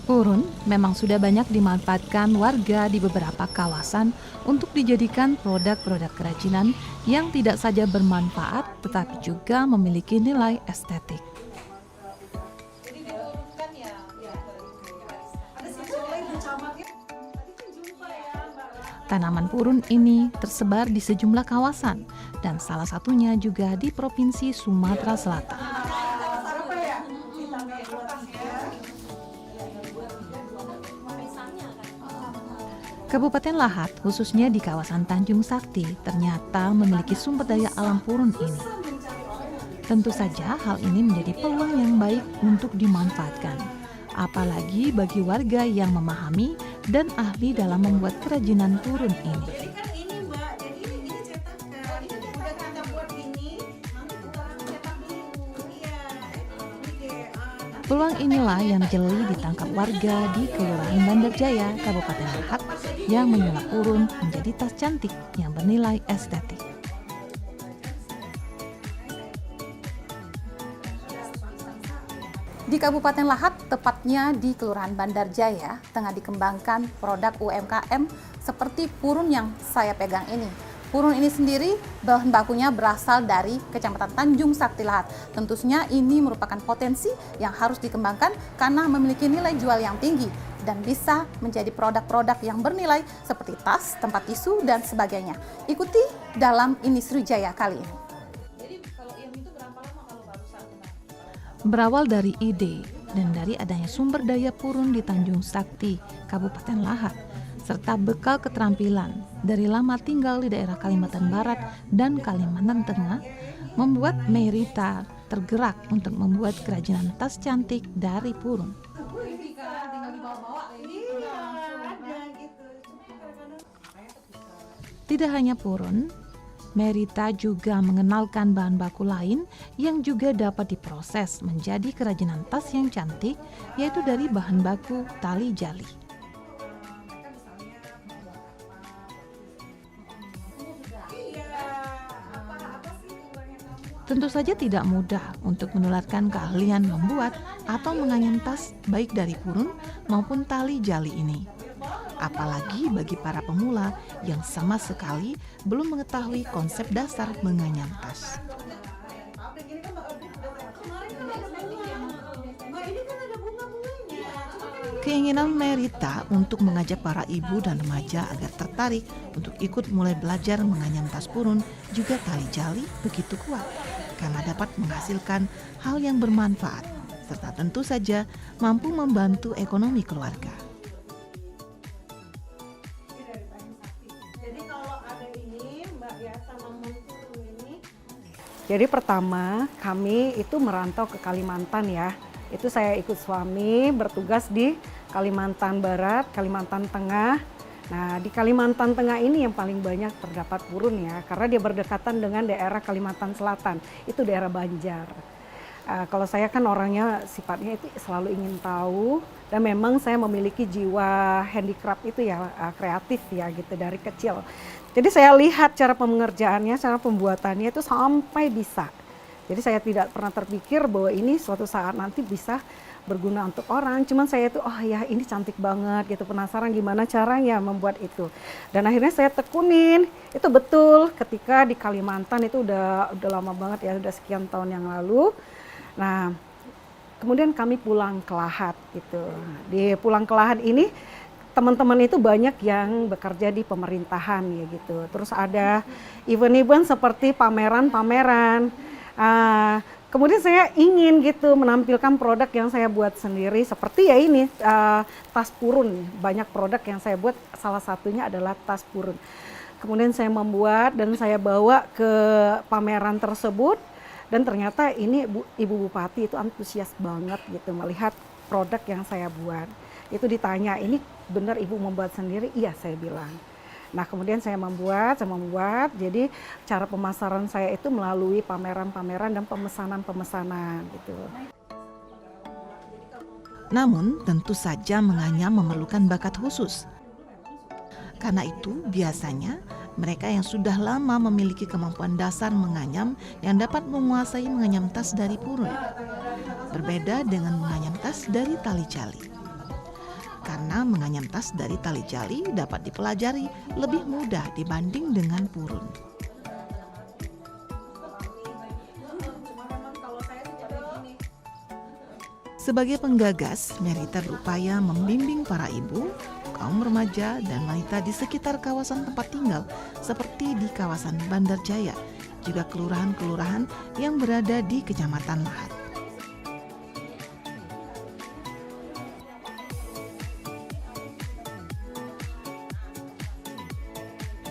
Purun memang sudah banyak dimanfaatkan warga di beberapa kawasan untuk dijadikan produk-produk kerajinan yang tidak saja bermanfaat tetapi juga memiliki nilai estetik. Tanaman purun ini tersebar di sejumlah kawasan dan salah satunya juga di Provinsi Sumatera Selatan. Kabupaten Lahat, khususnya di kawasan Tanjung Sakti, ternyata memiliki sumber daya alam purun ini. Tentu saja hal ini menjadi peluang yang baik untuk dimanfaatkan, apalagi bagi warga yang memahami dan ahli dalam membuat kerajinan purun ini. Peluang inilah yang jeli ditangkap warga di Kelurahan Bandar Jaya, Kabupaten Lahat, yang menyulap purun menjadi tas cantik yang bernilai estetik. Di Kabupaten Lahat, tepatnya di Kelurahan Bandar Jaya, tengah dikembangkan produk UMKM seperti purun yang saya pegang ini. Purun ini sendiri bahan bakunya berasal dari Kecamatan Tanjung Sakti Lahat. Tentunya ini merupakan potensi yang harus dikembangkan karena memiliki nilai jual yang tinggi dan bisa menjadi produk-produk yang bernilai seperti tas, tempat tisu, dan sebagainya. Ikuti dalam Ini Sriwijaya kali ini. Berawal dari ide dan dari adanya sumber daya purun di Tanjung Sakti, Kabupaten Lahat, serta bekal keterampilan dari lama tinggal di daerah Kalimantan Barat dan Kalimantan Tengah, membuat Merita tergerak untuk membuat kerajinan tas cantik dari purun. Tidak hanya purun, Merita juga mengenalkan bahan baku lain yang juga dapat diproses menjadi kerajinan tas yang cantik, yaitu dari bahan baku tali jali. Tentu saja tidak mudah untuk menularkan keahlian membuat atau menganyam tas baik dari purun maupun tali jali ini. Apalagi bagi para pemula yang sama sekali belum mengetahui konsep dasar menganyam tas. Keinginan Merita untuk mengajak para ibu dan remaja agar tertarik untuk ikut mulai belajar menganyam tas purun juga tali jali begitu kuat, karena dapat menghasilkan hal yang bermanfaat, serta tentu saja mampu membantu ekonomi keluarga. Jadi pertama kami itu merantau ke Kalimantan ya. Itu saya ikut suami bertugas di Kalimantan Barat, Kalimantan Tengah. Nah di Kalimantan Tengah ini yang paling banyak terdapat purun ya, karena dia berdekatan dengan daerah Kalimantan Selatan, itu daerah Banjar. Kalau saya kan orangnya sifatnya itu selalu ingin tahu, dan memang saya memiliki jiwa handicraft itu ya, kreatif ya gitu dari kecil. Jadi saya lihat cara pengerjaannya, cara pembuatannya itu sampai bisa. Jadi saya tidak pernah terpikir bahwa ini suatu saat nanti bisa berguna untuk orang. Cuman saya itu, oh ya ini cantik banget gitu, penasaran gimana caranya membuat itu. Dan akhirnya saya tekunin, itu betul ketika di Kalimantan itu udah lama banget ya, udah sekian tahun yang lalu. Nah kemudian kami pulang ke Lahat gitu. Di pulang ke Lahat ini teman-teman itu banyak yang bekerja di pemerintahan ya gitu. Terus ada event-event seperti pameran-pameran. Kemudian saya ingin gitu menampilkan produk yang saya buat sendiri seperti ya ini tas purun. Banyak produk yang saya buat, salah satunya adalah tas purun. Kemudian saya membuat dan saya bawa ke pameran tersebut, dan ternyata ini Ibu Bupati itu antusias banget gitu melihat produk yang saya buat. Itu ditanya, ini benar Ibu membuat sendiri? Iya, saya bilang. Nah kemudian saya membuat, jadi cara pemasaran saya itu melalui pameran-pameran dan pemesanan-pemesanan gitu. Namun tentu saja menganyam memerlukan bakat khusus. Karena itu biasanya mereka yang sudah lama memiliki kemampuan dasar menganyam yang dapat menguasai menganyam tas dari purun. Berbeda dengan menganyam tas dari tali jali. karena menganyam tas dari tali jali dapat dipelajari lebih mudah dibanding dengan purun. Sebagai penggagas, Merita berupaya membimbing para ibu, kaum remaja, dan wanita di sekitar kawasan tempat tinggal seperti di kawasan Bandar Jaya, juga kelurahan-kelurahan yang berada di Kecamatan Lahat.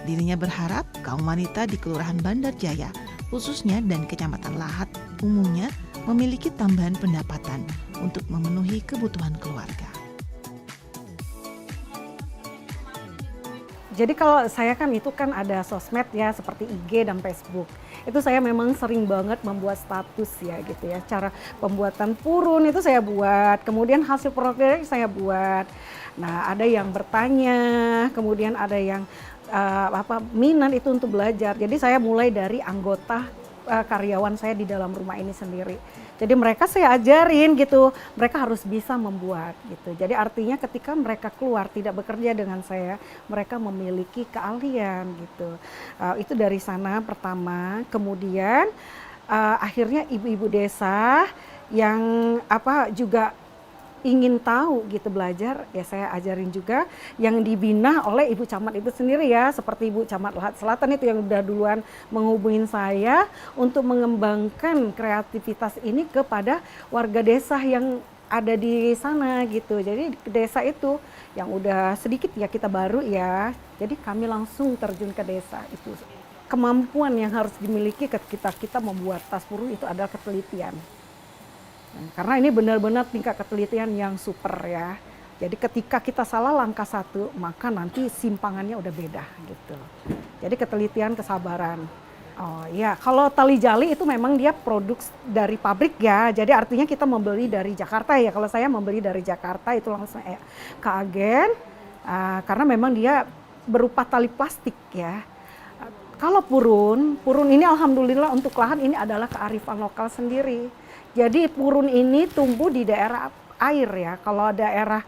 Dirinya berharap kaum wanita di Kelurahan Bandar Jaya, khususnya dan Kecamatan Lahat umumnya memiliki tambahan pendapatan untuk memenuhi kebutuhan keluarga. Jadi kalau saya kan itu kan ada sosmed ya seperti IG dan Facebook. Itu saya memang sering banget membuat status ya gitu ya. Cara pembuatan purun itu saya buat, kemudian hasil produk saya buat. Nah, ada yang bertanya, kemudian ada yang minat itu untuk belajar. Jadi saya mulai dari anggota karyawan saya di dalam rumah ini sendiri. Jadi mereka saya ajarin gitu, mereka harus bisa membuat gitu. Jadi artinya ketika mereka keluar tidak bekerja dengan saya, mereka memiliki keahlian gitu. Itu dari sana pertama. Kemudian akhirnya ibu-ibu desa yang juga ingin tahu gitu belajar, ya saya ajarin juga yang dibina oleh Ibu Camat itu sendiri ya, seperti Ibu Camat Lahat Selatan itu yang udah duluan menghubungin saya untuk mengembangkan kreativitas ini kepada warga desa yang ada di sana gitu. Jadi desa itu yang udah sedikit ya kita baru ya, jadi kami langsung terjun ke desa itu. Kemampuan yang harus dimiliki ketika kita membuat tas purun itu adalah ketelitian. Karena ini benar-benar tingkat ketelitian yang super ya. Jadi ketika kita salah langkah satu, maka nanti simpangannya udah beda gitu. Jadi ketelitian, kesabaran. Oh iya, kalau tali jali itu memang dia produk dari pabrik ya. Jadi artinya kita membeli dari Jakarta ya. Kalau saya membeli dari Jakarta itu langsung ke agen. Karena memang dia berupa tali plastik ya. Kalau purun ini alhamdulillah untuk lahan ini adalah kearifan lokal sendiri. Jadi purun ini tumbuh di daerah air ya. Kalau daerah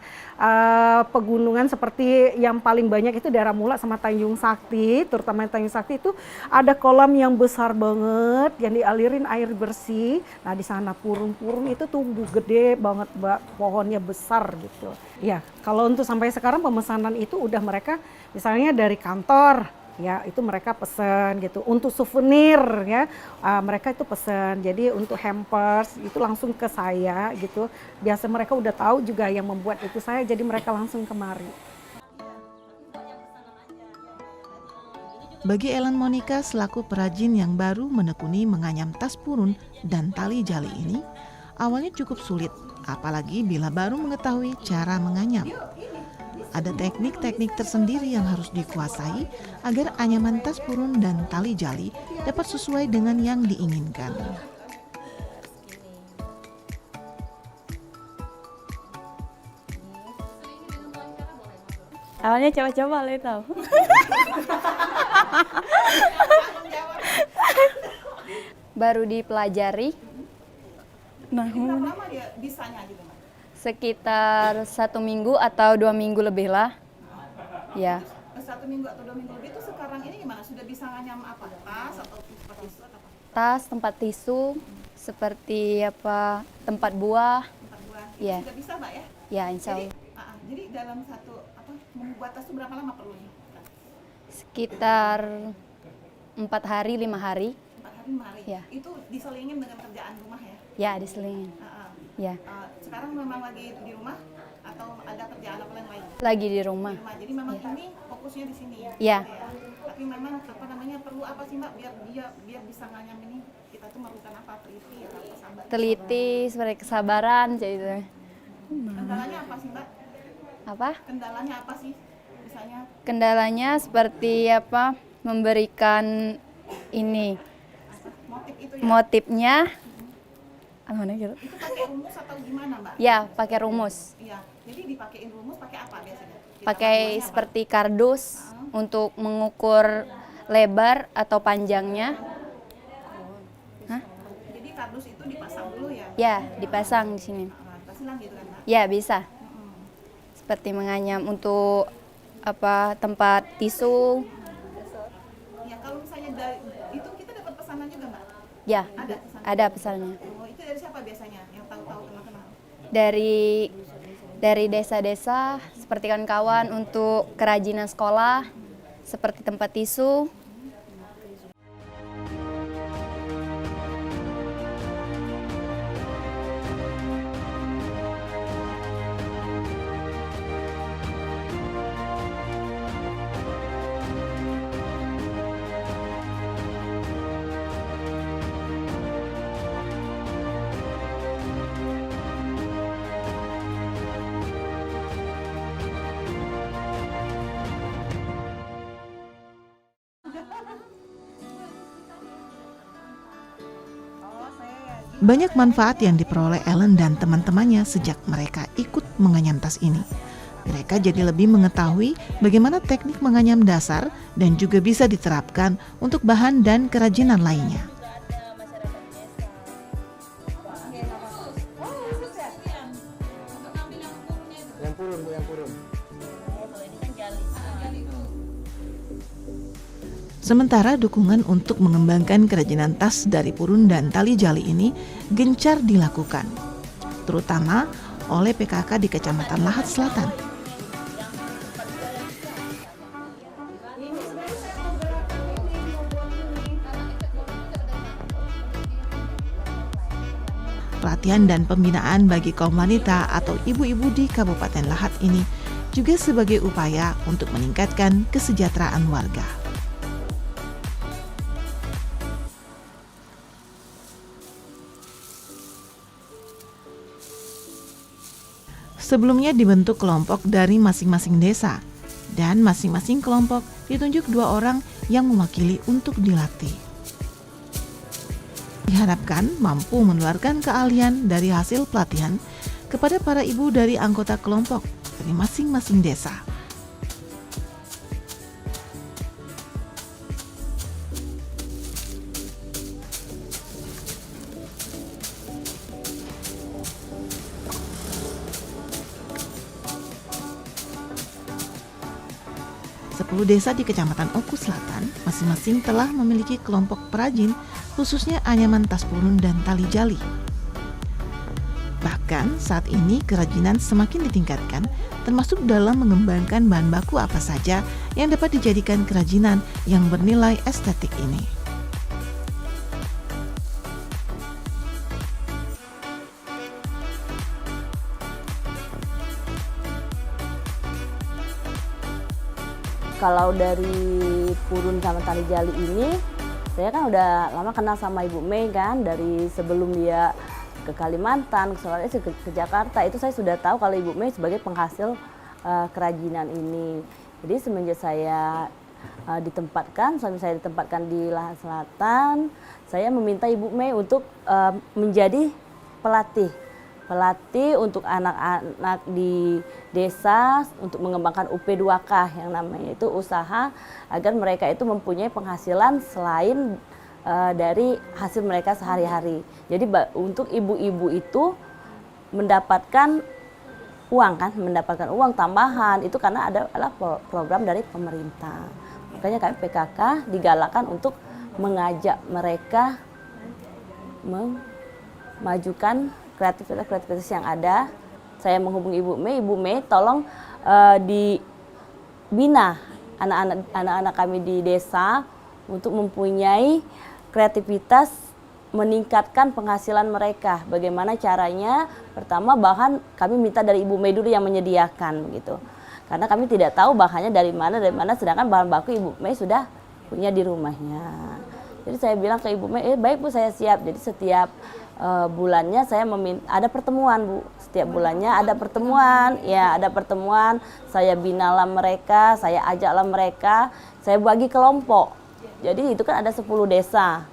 pegunungan seperti yang paling banyak itu daerah Mulak sama Tanjung Sakti, terutama Tanjung Sakti itu ada kolam yang besar banget yang dialirin air bersih. Nah di sana purun-purun itu tumbuh gede banget, pohonnya besar gitu. Ya kalau untuk sampai sekarang pemesanan itu udah mereka misalnya dari kantor. Ya itu mereka pesen gitu, untuk souvenir ya mereka itu pesen, jadi untuk hampers itu langsung ke saya gitu, biasa mereka udah tahu juga yang membuat itu saya, jadi mereka langsung kemari. Bagi Ellen Monica selaku perajin yang baru menekuni menganyam tas purun dan tali jali ini, awalnya cukup sulit, apalagi bila baru mengetahui cara menganyam. Ada teknik-teknik tersendiri yang harus dikuasai agar anyaman tas purun dan tali jali dapat sesuai dengan yang diinginkan. Awalnya coba-coba lah itu. Baru dipelajari. Nah, Berapa lama dia bisanya gitu? sekitar 1 minggu atau 2 minggu lebih lah. Ya. 1 minggu atau 2 minggu lebih itu sekarang ini gimana? Sudah bisa nganyam apa? Tas atau tempat tisu atau apa? Tas, tempat tisu, seperti tempat buah. Tempat buah. Ya. Sudah bisa Mbak ya? Ya, insya Allah. Jadi dalam satu membuat tas itu berapa lama perlunya? Sekitar 4 hari, 5 hari. 4 hari 5 hari. Ya. Itu diselingin dengan kerjaan rumah ya? Ya, diselingin. Ya. Sekarang memang lagi di rumah atau ada kerjaan apa yang lain? Lagi di rumah. Jadi memang ini fokusnya di sini. Ya. Tapi memang perlu apa sih Mbak biar bisa nganyam ini? Kita tuh memerlukan apa? Teliti atau apa sabar? Teliti, seperti kesabaran gitu. Kendalanya apa sih Mbak? Apa? Kendalanya apa sih? Misalnya Kendalanya seperti memberikan ini motif itu ya? motifnya. Mana gitu? Itu pakai rumus atau gimana Mbak? Ya, pakai rumus. Iya. Jadi dipakein rumus pakai apa biasanya? Pakai seperti kardus untuk mengukur lebar atau panjangnya. Jadi kardus itu dipasang dulu ya? Ya, dipasang di sini. Silang gitu kan Mbak? Ya, bisa. seperti menganyam untuk tempat tisu. Ya, kalau misalnya itu kita dapat pesanan juga, Mbak? Ya, Ada pesanan? ada pesannya. Oh, itu dari siapa biasanya yang tahu-tahu kenal-kenal? Dari desa-desa seperti kawan-kawan untuk kerajinan sekolah, seperti tempat tisu. Banyak manfaat yang diperoleh Ellen dan teman-temannya sejak mereka ikut menganyam tas ini. Mereka jadi lebih mengetahui bagaimana teknik menganyam dasar dan juga bisa diterapkan untuk bahan dan kerajinan lainnya. Yang purun. Sementara dukungan untuk mengembangkan kerajinan tas dari purun dan tali jali ini gencar dilakukan, terutama oleh PKK di Kecamatan Lahat Selatan. Pelatihan dan pembinaan bagi kaum wanita atau ibu-ibu di Kabupaten Lahat ini juga sebagai upaya untuk meningkatkan kesejahteraan warga. Sebelumnya dibentuk kelompok dari masing-masing desa, dan masing-masing kelompok ditunjuk 2 orang yang mewakili untuk dilatih. Diharapkan mampu menularkan keahlian dari hasil pelatihan kepada para ibu dari anggota kelompok dari masing-masing desa. Sepuluh desa di Kecamatan Oku Selatan masing-masing telah memiliki kelompok perajin khususnya anyaman tas purun dan tali jali. Bahkan saat ini kerajinan semakin ditingkatkan termasuk dalam mengembangkan bahan baku apa saja yang dapat dijadikan kerajinan yang bernilai estetik ini. Kalau dari purun sama tali jali ini, saya kan udah lama kenal sama Ibu Mei kan, dari sebelum dia ke Kalimantan, ke Jakarta, itu saya sudah tahu kalau Ibu Mei sebagai penghasil kerajinan ini. Jadi semenjak saya suami saya ditempatkan di Lahat Selatan, saya meminta Ibu Mei untuk menjadi pelatih untuk anak-anak di desa untuk mengembangkan UP2K yang namanya itu usaha agar mereka itu mempunyai penghasilan selain dari hasil mereka sehari-hari. Jadi untuk ibu-ibu itu mendapatkan uang tambahan itu karena adalah program dari pemerintah. Makanya kami PKK digalakkan untuk mengajak mereka memajukan kreativitas yang ada. Saya menghubungi Ibu Mei tolong dibina anak-anak kami di desa untuk mempunyai kreativitas meningkatkan penghasilan mereka. Bagaimana caranya? Pertama bahan kami minta dari Ibu Mei dulu yang menyediakan gitu. Karena kami tidak tahu bahannya dari mana sedangkan bahan baku Ibu Mei sudah punya di rumahnya. Jadi saya bilang ke Ibu Mei, baik Bu saya siap. Jadi setiap bulannya saya ada pertemuan Bu, setiap bulannya ada pertemuan, saya binalah mereka, saya ajaklah mereka, saya bagi kelompok. Jadi itu kan ada 10 desa,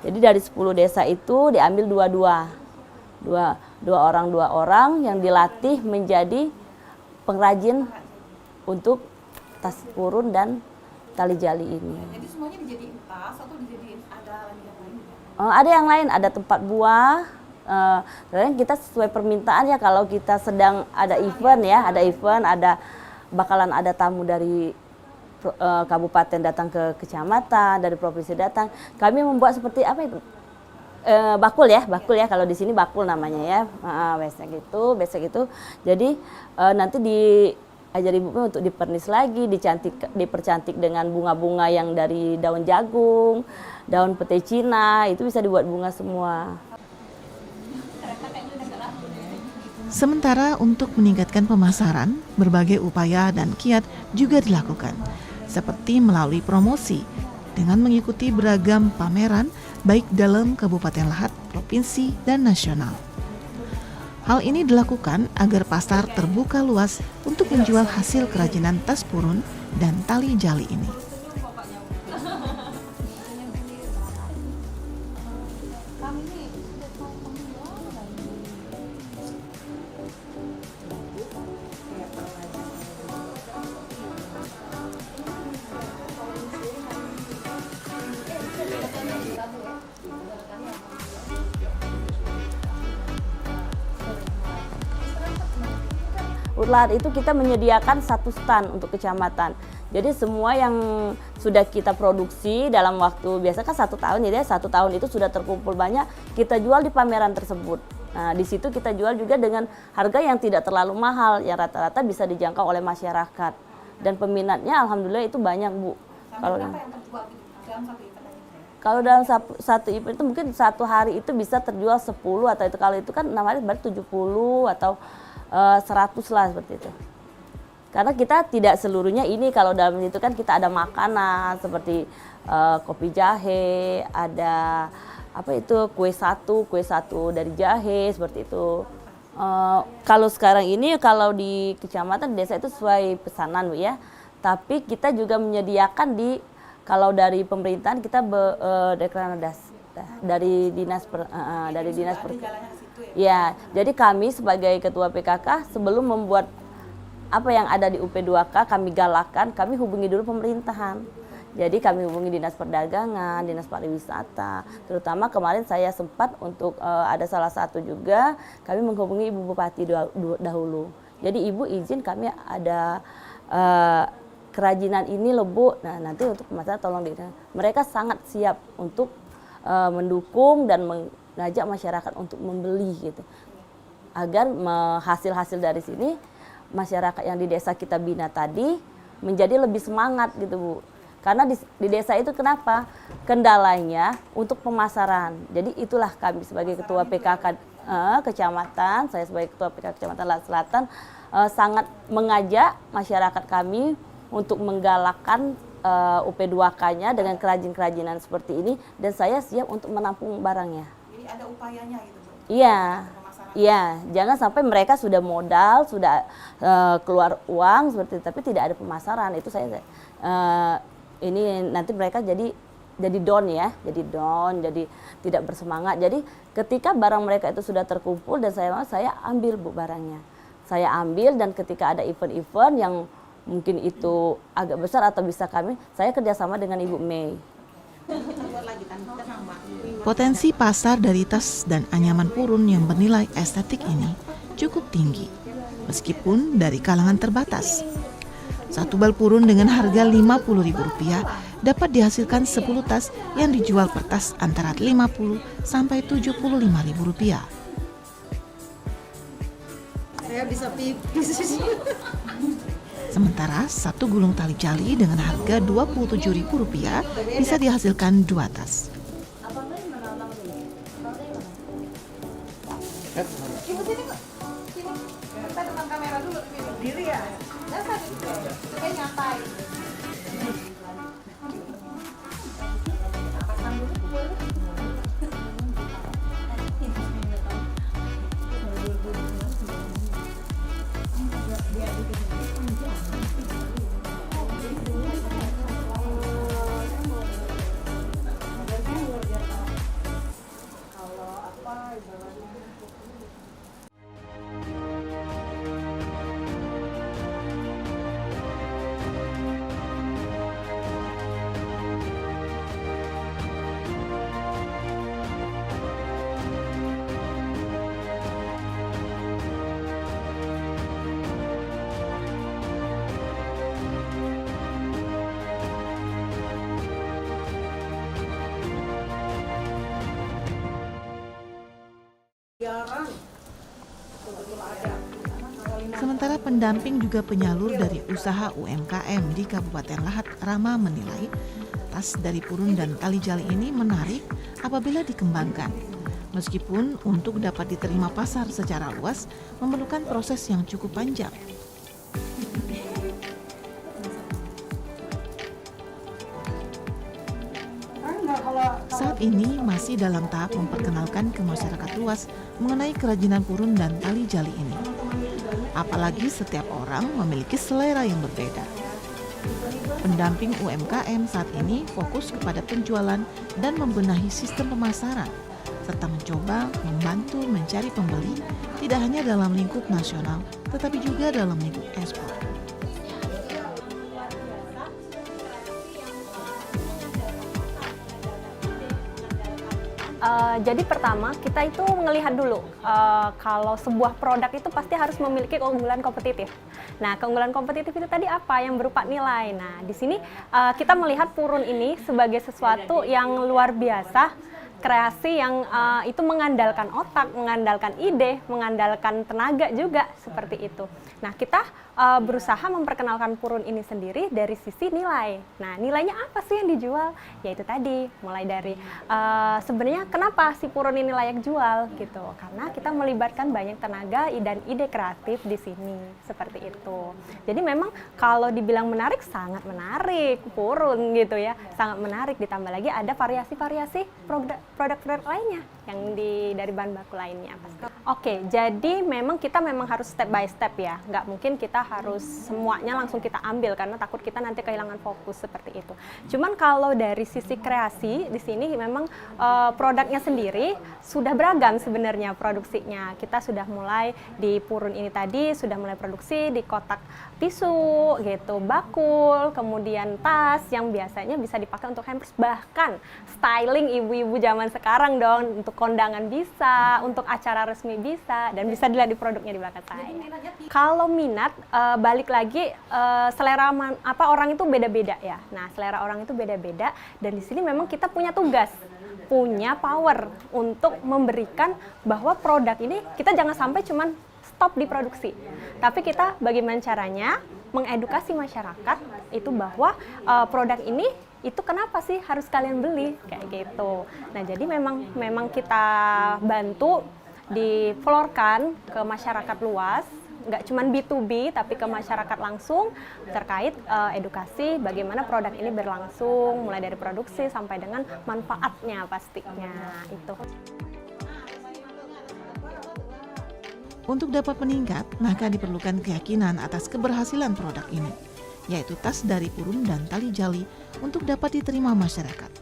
jadi dari 10 desa itu diambil dua orang yang dilatih menjadi pengrajin untuk tas purun dan tali jali ini. Jadi semuanya dijadiin tas atau dijadiin ada lagi yang lain? Ada yang lain, ada tempat buah, Sebenarnya kita sesuai permintaan ya, kalau kita sedang ada event ya, bakalan ada tamu dari kabupaten datang ke kecamatan, dari provinsi datang. Kami membuat seperti apa itu? Bakul ya kalau di sini bakul namanya ya. Besek itu. Jadi nanti diajar Ibu Mei untuk dipernis lagi, dipercantik dengan bunga-bunga yang dari daun jagung, daun petai Cina, itu bisa dibuat bunga semua. Sementara untuk meningkatkan pemasaran, berbagai upaya dan kiat juga dilakukan, seperti melalui promosi dengan mengikuti beragam pameran baik dalam Kabupaten Lahat, provinsi, dan nasional. Hal ini dilakukan agar pasar terbuka luas untuk menjual hasil kerajinan tas purun dan tali jali ini. Lahat itu kita menyediakan 1 stand untuk kecamatan. Jadi semua yang sudah kita produksi dalam waktu biasa kan 1 tahun, jadi 1 tahun itu sudah terkumpul banyak, kita jual di pameran tersebut. Nah, di situ kita jual juga dengan harga yang tidak terlalu mahal, yang rata-rata bisa dijangkau oleh masyarakat. Dan peminatnya alhamdulillah itu banyak, Bu. Kalau dalam satu event itu mungkin 1 hari itu bisa terjual 10, atau itu kalau itu kan 6 hari berarti 70 atau 100 lah seperti itu. Karena kita tidak seluruhnya ini, kalau dalam itu kan kita ada makanan seperti kopi jahe, ada kue satu dari jahe seperti itu. Kalau sekarang ini kalau di kecamatan desa itu sesuai pesanan, Bu ya. Tapi kita juga menyediakan kalau dari pemerintahan kita dari dinas ya, jadi kami sebagai ketua PKK sebelum membuat apa yang ada di UP2K kami galakan, kami hubungi dulu pemerintahan. Jadi kami hubungi Dinas Perdagangan, Dinas Pariwisata. Terutama kemarin saya sempat untuk ada salah satu juga kami menghubungi Ibu Bupati dahulu. Jadi Ibu izin kami ada kerajinan ini loh Bu. Nah, nanti untuk pemasaran tolong mereka sangat siap untuk mendukung dan mengajak masyarakat untuk membeli gitu, agar hasil-hasil dari sini masyarakat yang di desa kita bina tadi menjadi lebih semangat gitu, Bu. Karena di desa itu kenapa? Kendalanya untuk pemasaran. Jadi itulah kami sebagai ketua PKK kecamatan, saya sebagai ketua PKK Kecamatan Lahat Selatan sangat mengajak masyarakat kami untuk menggalakkan UP2K-nya dengan kerajinan seperti ini, dan saya siap untuk menampung barangnya. Jadi ada upayanya gitu, Bu? Iya, jangan sampai mereka sudah modal, sudah keluar uang seperti itu, tapi tidak ada pemasaran. Itu saya ini nanti mereka jadi down ya, jadi tidak bersemangat. Jadi ketika barang mereka itu sudah terkumpul dan saya ambil Bu barangnya. Saya ambil, dan ketika ada event-event yang mungkin itu agak besar atau bisa saya kerjasama dengan Ibu Mei. Potensi pasar dari tas dan anyaman purun yang bernilai estetik ini cukup tinggi, meskipun dari kalangan terbatas. Satu bal purun dengan harga Rp50.000 dapat dihasilkan 10 tas yang dijual per tas antara Rp50 sampai Rp75.000. Saya bisa pipis. Sementara satu gulung tali jali dengan harga Rp27.000 bisa dihasilkan 2 tas. Ibu sini kok. Sini. Kita depan kamera dulu. Diri ya? Dasar gitu. Supaya nyantai. Pasang dulu boleh. Sementara pendamping juga penyalur dari usaha UMKM di Kabupaten Lahat, Rama, menilai tas dari purun dan tali jali ini menarik apabila dikembangkan. Meskipun untuk dapat diterima pasar secara luas memerlukan proses yang cukup panjang. Saat ini masih dalam tahap memperkenalkan ke masyarakat luas mengenai kerajinan purun dan tali jali ini. Apalagi setiap orang memiliki selera yang berbeda. Pendamping UMKM saat ini fokus kepada penjualan dan membenahi sistem pemasaran, serta mencoba membantu mencari pembeli tidak hanya dalam lingkup nasional, tetapi juga dalam lingkup ekspor. Jadi pertama kita itu melihat dulu kalau sebuah produk itu pasti harus memiliki keunggulan kompetitif. Nah, keunggulan kompetitif itu tadi apa? Yang berupa nilai. Nah, di sini kita melihat purun ini sebagai sesuatu yang luar biasa, kreasi yang itu mengandalkan otak, mengandalkan ide, mengandalkan tenaga juga seperti itu. Nah, kita berusaha memperkenalkan purun ini sendiri dari sisi nilai. Nah, nilainya apa sih yang dijual? Yaitu tadi, mulai dari sebenarnya kenapa si purun ini layak jual gitu? Karena kita melibatkan banyak tenaga dan ide kreatif di sini, seperti itu. Jadi memang kalau dibilang menarik, sangat menarik purun gitu ya, sangat menarik. Ditambah lagi ada variasi-variasi produk-produk lainnya yang dari bahan baku lainnya pasti. Oke, jadi memang kita harus step by step ya, nggak mungkin kita harus semuanya langsung kita ambil karena takut kita nanti kehilangan fokus seperti itu. Cuman kalau dari sisi kreasi di sini memang produknya sendiri sudah beragam sebenarnya produksinya. Kita sudah mulai di purun ini tadi sudah mulai produksi di kotak tisu gitu, bakul, kemudian tas yang biasanya bisa dipakai untuk hampers, bahkan styling ibu-ibu zaman sekarang dong, untuk kondangan bisa, untuk acara resmi bisa, dan bisa dilihat di produknya di belakang saya. Kalau minat, balik lagi selera orang itu beda-beda ya. Nah, selera orang itu beda-beda, dan di sini memang kita punya tugas, punya power untuk memberikan bahwa produk ini kita jangan sampai cuman stop di produksi, tapi kita bagaimana caranya mengedukasi masyarakat itu bahwa produk ini itu kenapa sih harus kalian beli kayak gitu. Nah, jadi memang kita bantu diflorkan ke masyarakat luas, nggak cuma B2B tapi ke masyarakat langsung terkait edukasi bagaimana produk ini berlangsung mulai dari produksi sampai dengan manfaatnya pastinya itu. Untuk dapat meningkat, maka diperlukan keyakinan atas keberhasilan produk ini, yaitu tas dari purun dan tali jali untuk dapat diterima masyarakat.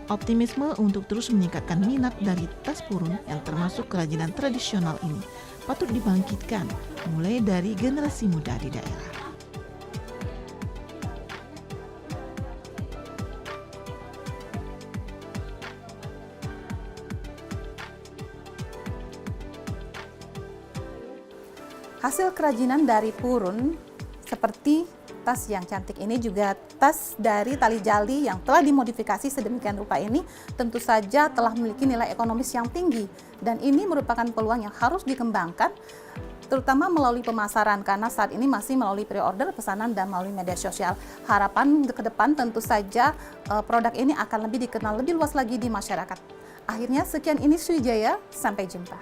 Optimisme untuk terus meningkatkan minat dari tas purun yang termasuk kerajinan tradisional ini patut dibangkitkan mulai dari generasi muda di daerah. Hasil kerajinan dari purun seperti tas yang cantik ini, juga tas dari tali jali yang telah dimodifikasi sedemikian rupa ini tentu saja telah memiliki nilai ekonomis yang tinggi, dan ini merupakan peluang yang harus dikembangkan terutama melalui pemasaran, karena saat ini masih melalui pre-order, pesanan, dan melalui media sosial. Harapan ke depan tentu saja produk ini akan lebih dikenal lebih luas lagi di masyarakat. Akhirnya sekian, ini Sriwijaya, sampai jumpa.